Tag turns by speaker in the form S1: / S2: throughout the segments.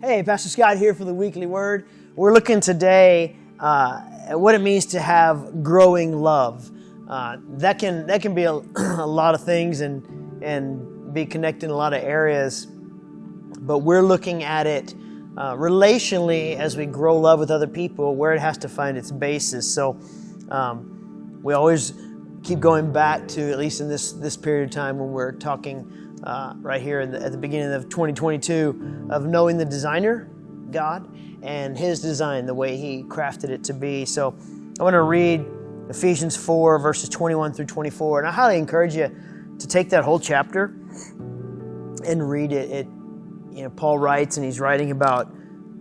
S1: Hey, Pastor Scott here for the Weekly Word. We're looking today at what it means to have growing love. That can be a lot of things and be connected in a lot of areas, but we're looking at it relationally as we grow love with other people, where it has to find its basis. So we always keep going back to, at least in this period of time when we're talking right here at the beginning of 2022, of knowing the designer, God, and His design, the way He crafted it to be. So I want to read Ephesians 4, verses 21 through 24, and I highly encourage you to take that whole chapter and read it. Paul writes, and he's writing about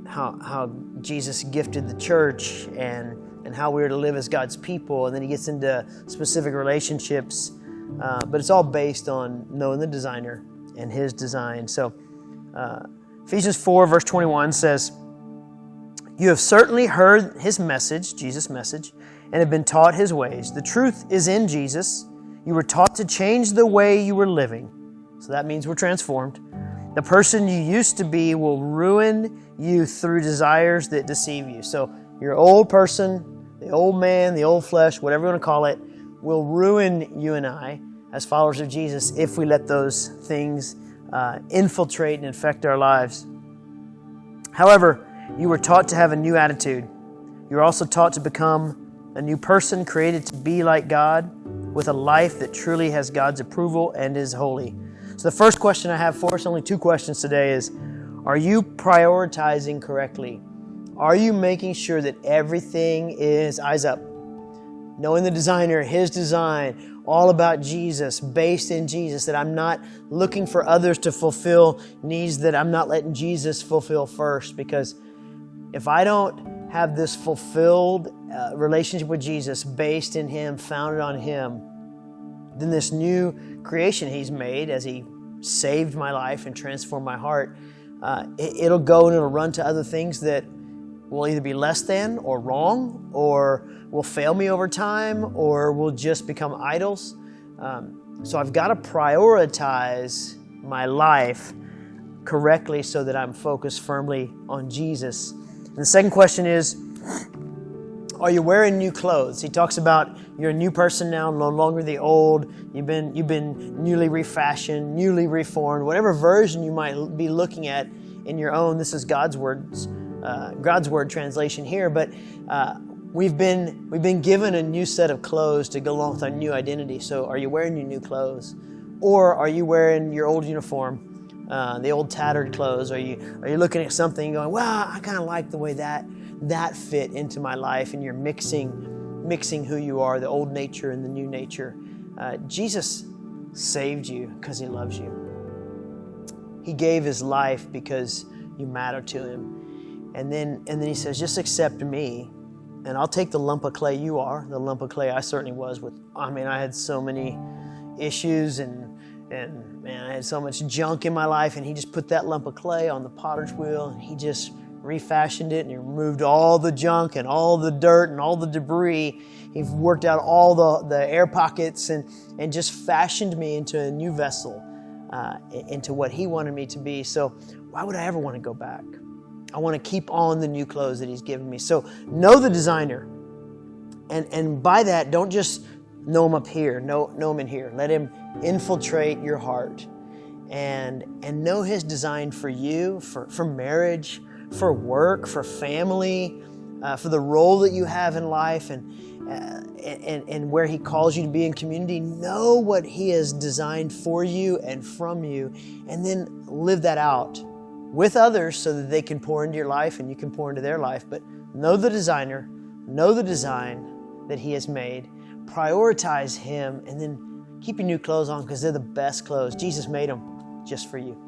S1: how Jesus gifted the church and how we are to live as God's people, and then he gets into specific relationships. But it's all based on knowing the designer and His design. So Ephesians 4 verse 21 says, "You have certainly heard His message," Jesus' message, "and have been taught His ways. The truth is in Jesus. You were taught to change the way you were living." So that means we're transformed. "The person you used to be will ruin you through desires that deceive you." So your old person, the old man, the old flesh, whatever you want to call it, will ruin you and I as followers of Jesus if we let those things infiltrate and infect our lives. "However, you were taught to have a new attitude. You were also taught to become a new person created to be like God, with a life that truly has God's approval and is holy." So the first question I have for us, only two questions today, is, are you prioritizing correctly? Are you making sure that everything is eyes up? Knowing the designer, His design, all about Jesus, based in Jesus, that I'm not looking for others to fulfill needs that I'm not letting Jesus fulfill first. Because if I don't have this fulfilled relationship with Jesus, based in Him, founded on Him, then this new creation He's made, as He saved my life and transformed my heart, it'll go and it'll run to other things that will either be less than or wrong, or will fail me over time, or will just become idols. So I've got to prioritize my life correctly so that I'm focused firmly on Jesus. And the second question is, are you wearing new clothes? He talks about you're a new person now, no longer the old. You've been newly refashioned, newly reformed, whatever version you might be looking at in your own. This is God's words. God's word translation here, but we've been given a new set of clothes to go along with our new identity. So are you wearing your new clothes, or are you wearing your old uniform, the old tattered clothes? Are you looking at something and going, well, I kind of like the way that fit into my life, and you're mixing who you are, the old nature and the new nature. Jesus saved you because He loves you. He gave His life because you matter to Him. And then He says, just accept me, and I'll take the lump of clay you are, the lump of clay I certainly was I had so many issues and man, I had so much junk in my life, and He just put that lump of clay on the potter's wheel, and He just refashioned it, and He removed all the junk and all the dirt and all the debris. He worked out all the air pockets and just fashioned me into a new vessel, into what He wanted me to be. So why would I ever want to go back? I want to keep on the new clothes that He's given me. So know the designer. And by that, don't just know Him up here, know Him in here. Let Him infiltrate your heart. And know His design for you, for marriage, for work, for family, for the role that you have in life, and where He calls you to be in community. Know what He has designed for you and from you, and then live that out with others so that they can pour into your life and you can pour into their life. But know the designer, know the design that He has made, prioritize Him, and then keep your new clothes on, because they're the best clothes. Jesus made them just for you.